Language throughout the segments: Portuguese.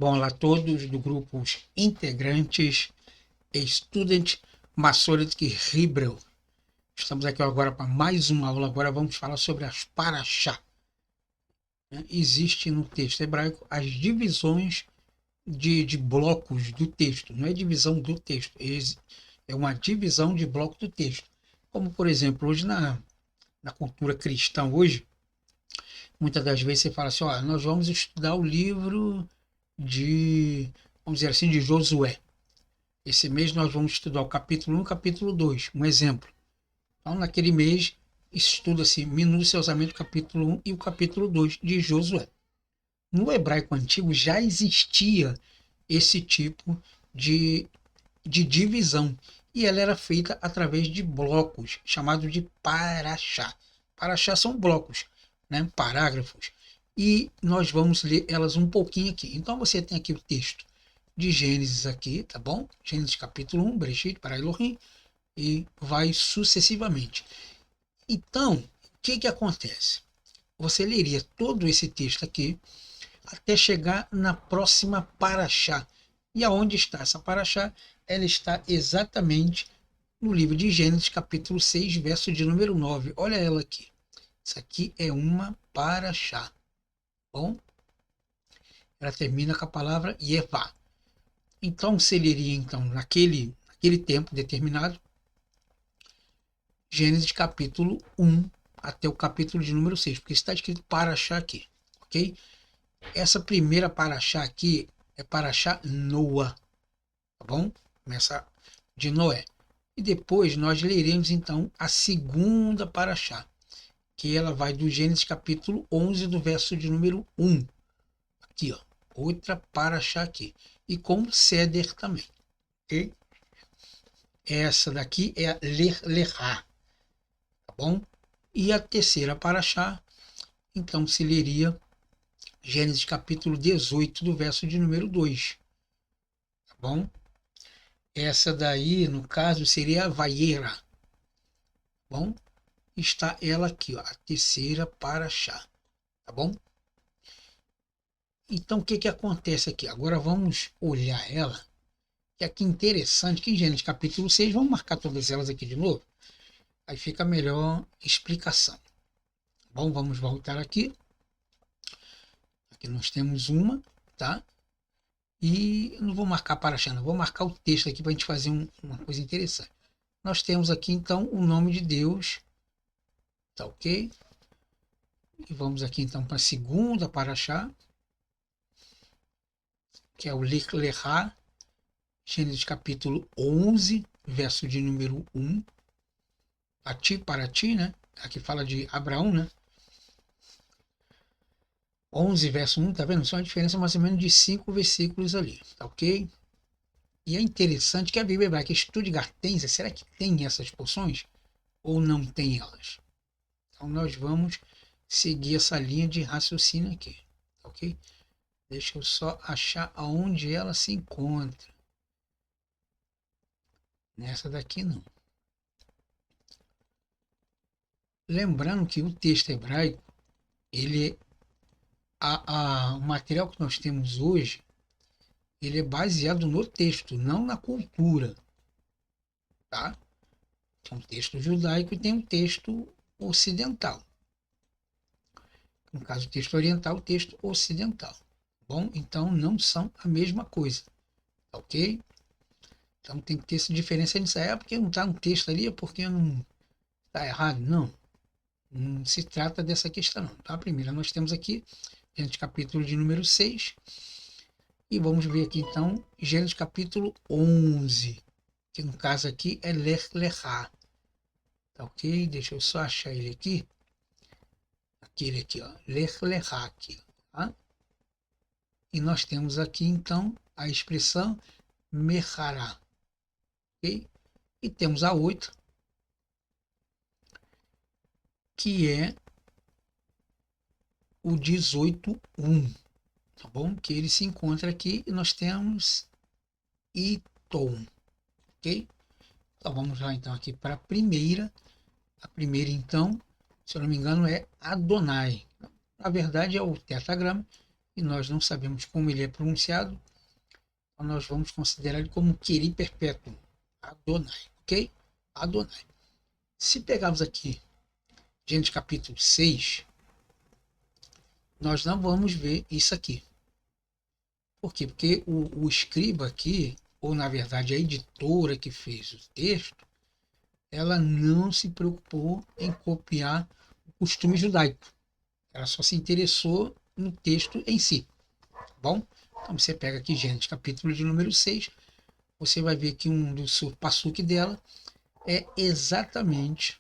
Bom, olá a todos do grupo Os Integrantes Student Masoretic Hebrew. Estamos aqui agora para mais uma aula. Agora vamos falar sobre as paraxá. Existe no texto hebraico as divisões de blocos do texto. Não é divisão do texto, é uma divisão de bloco do texto. Como, por exemplo, hoje na cultura cristã, hoje, muitas das vezes você fala assim, ó, nós vamos estudar o livro vamos dizer assim, de Josué. Esse mês nós vamos estudar o capítulo 1 e o capítulo 2, um exemplo. Então, naquele mês, estuda-se minuciosamente o capítulo 1 e o capítulo 2 de Josué. No hebraico antigo já existia esse tipo de divisão, e ela era feita através de blocos, chamados de paraxá. Paraxá são blocos, né? Parágrafos, e nós vamos ler elas um pouquinho aqui. Então você tem aqui o texto de Gênesis aqui, tá bom? Gênesis capítulo 1, Bereshit, para Elohim, e vai sucessivamente. Então, o que acontece? Você leria todo esse texto aqui até chegar na próxima paraxá. E aonde está essa paraxá? Ela está exatamente no livro de Gênesis, capítulo 6, verso de número 9. Olha ela aqui. Isso aqui é uma paraxá. Bom, ela termina com a palavra Yevá. Então, seria então naquele tempo determinado, Gênesis capítulo 1 até o capítulo de número 6, porque está escrito paraxá aqui, ok? Essa primeira paraxá aqui é paraxá Noa, tá bom? Começa de Noé. E depois nós leremos então a segunda paraxá, que ela vai do Gênesis capítulo 11, do verso de número 1. Aqui, ó, outra paraxá aqui. E com Seder também, ok? Essa daqui é a Ler-Lerá, tá bom? E a terceira paraxá, então se leria Gênesis capítulo 18, do verso de número 2, tá bom? Essa daí, no caso, seria a Vaiera, tá bom? Está ela aqui, ó, a terceira paraxá, tá bom? Então, o que acontece aqui? Agora vamos olhar ela, que aqui interessante, que em Gênesis capítulo 6, vamos marcar todas elas aqui de novo, aí fica a melhor explicação. Bom, vamos voltar aqui. Aqui nós temos uma, tá? E não vou marcar paraxá, não vou marcar o texto aqui para a gente fazer uma coisa interessante. Nós temos aqui então o nome de Deus, tá ok? E vamos aqui então para a segunda paraxá, que é o Ler-Lerá, Gênesis capítulo 11, verso de número 1. Para ti, né? Aqui fala de Abraão, né? 11, verso 1, tá vendo? Só uma diferença mais ou menos de 5 versículos ali, tá ok? E é interessante que a Bíblia hebraica Stuttgart Tensa, será que tem essas porções ou não tem elas? Então nós vamos seguir essa linha de raciocínio aqui, tá ok? Deixa eu só achar aonde ela se encontra. Nessa daqui não. Lembrando que o texto hebraico, ele o material que nós temos hoje, ele é baseado no texto, não na cultura, tá? Tem um texto judaico e tem um texto ocidental. No caso, o texto oriental, o texto ocidental. Bom, então não são a mesma coisa, ok? Então tem que ter essa diferença nisso. É porque não está um texto ali, é porque não está errado. Não, não se trata dessa questão, não. Tá? Primeiro, nós temos aqui Gênesis capítulo de número 6. E vamos ver aqui então Gênesis capítulo 11, que no caso aqui é Ler-Lerá. Tá ok? Deixa eu só achar ele aqui. Aquele aqui, ó, Ler-Lerá aqui, tá? E nós temos aqui então a expressão Mehará, ok? E temos a 8, que é o 18:1, tá bom? Que ele se encontra aqui e nós temos Iton, ok? Então vamos lá então aqui para a primeira. A primeira então, se eu não me engano, é Adonai. Na verdade é o tetragrama, e nós não sabemos como ele é pronunciado, então nós vamos considerar ele como Queri perpétuo, Adonai, ok? Adonai. Se pegarmos aqui Gênesis capítulo 6, nós não vamos ver isso aqui. Por quê? Porque o escriba aqui, ou na verdade a editora que fez o texto, ela não se preocupou em copiar o costume judaico. Ela só se interessou no texto em si. Tá bom? Então você pega aqui Gênesis capítulo de número 6, você vai ver que um dos passuque dela é exatamente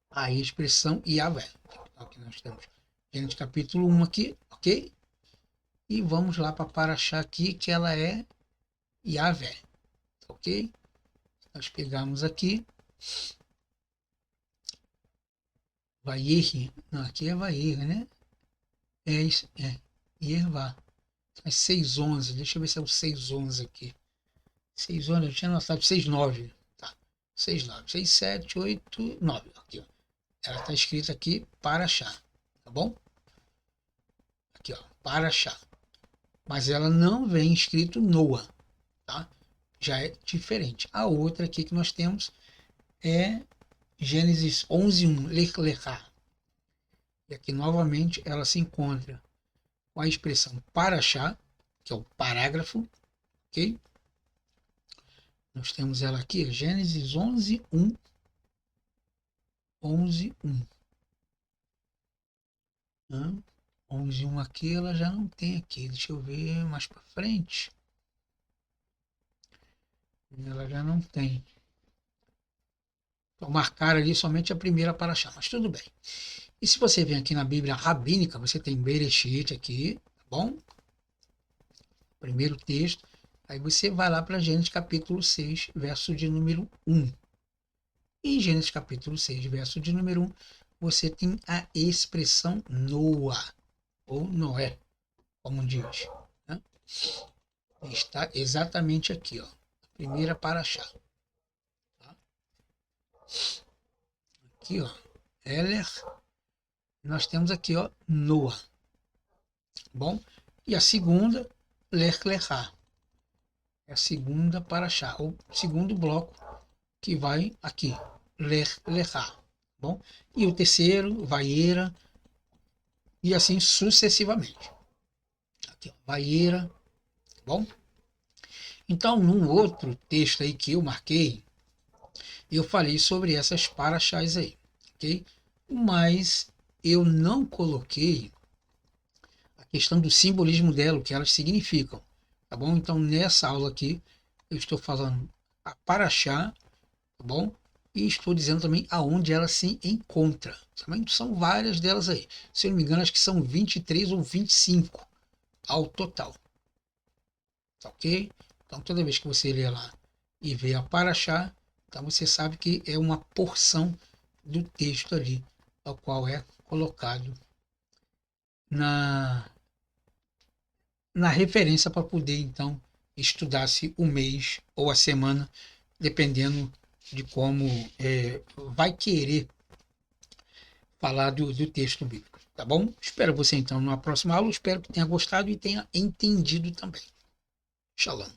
a expressão Yahvé. Aqui nós temos Gênesis capítulo 1 aqui, ok? E vamos lá para Paraxá aqui, que ela é Yahvé, ok? Nós pegamos aqui Vaierri, não, aqui é Vaierri, né? É isso, é Iervá. É 6:11, deixa eu ver se é o 6:11 aqui. 6:11, eu tinha notado 6:9, tá? 6:9, 6, 7, 8, 9, aqui, ó. Ela está escrita aqui Paraxá, tá bom? Aqui, ó, Paraxá. Mas ela não vem escrito Noa, tá? Já é diferente. A outra aqui que nós temos é Gênesis 11:1, Lech Lechá. E aqui novamente ela se encontra com a expressão Paraxá, que é o parágrafo, ok? Nós temos ela aqui, Gênesis 11:1. 11:1. 11:1 aqui ela já não tem aqui. Deixa eu ver mais para frente. Ela já não tem. Então marcaram ali somente a primeira paraxá, mas tudo bem. E se você vem aqui na Bíblia Rabínica, você tem Bereshit aqui, tá bom? Primeiro texto. Aí você vai lá para Gênesis capítulo 6, verso de número 1. E em Gênesis capítulo 6, verso de número 1, você tem a expressão Noa, ou Noé, como diz. Né? Está exatamente aqui, ó. Primeira paraxá. Tá? Aqui, ó. Eler. Nós temos aqui, ó, Noa. Bom? E a segunda, Lech Lechá. É a segunda paraxá, o segundo bloco que vai aqui, Lech Lechá. Bom? E o terceiro, Vaiera, e assim sucessivamente. Aqui, ó, Vaiera. Bom? Então, num outro texto aí que eu marquei, eu falei sobre essas paraxás aí, ok? Mas eu não coloquei a questão do simbolismo dela, o que elas significam, tá bom? Então, nessa aula aqui, eu estou falando a paraxá, tá bom? E estou dizendo também aonde ela se encontra. Também são várias delas aí. Se eu não me engano, acho que são 23 ou 25 ao total. Tá ok? Então, toda vez que você lê lá e vê a paraxá, então você sabe que é uma porção do texto ali, ao qual é colocado na, na referência para poder, então, estudar-se o mês ou a semana, dependendo de como vai querer falar do texto bíblico. Tá bom? Espero você, então, na próxima aula. Espero que tenha gostado e tenha entendido também. Shalom.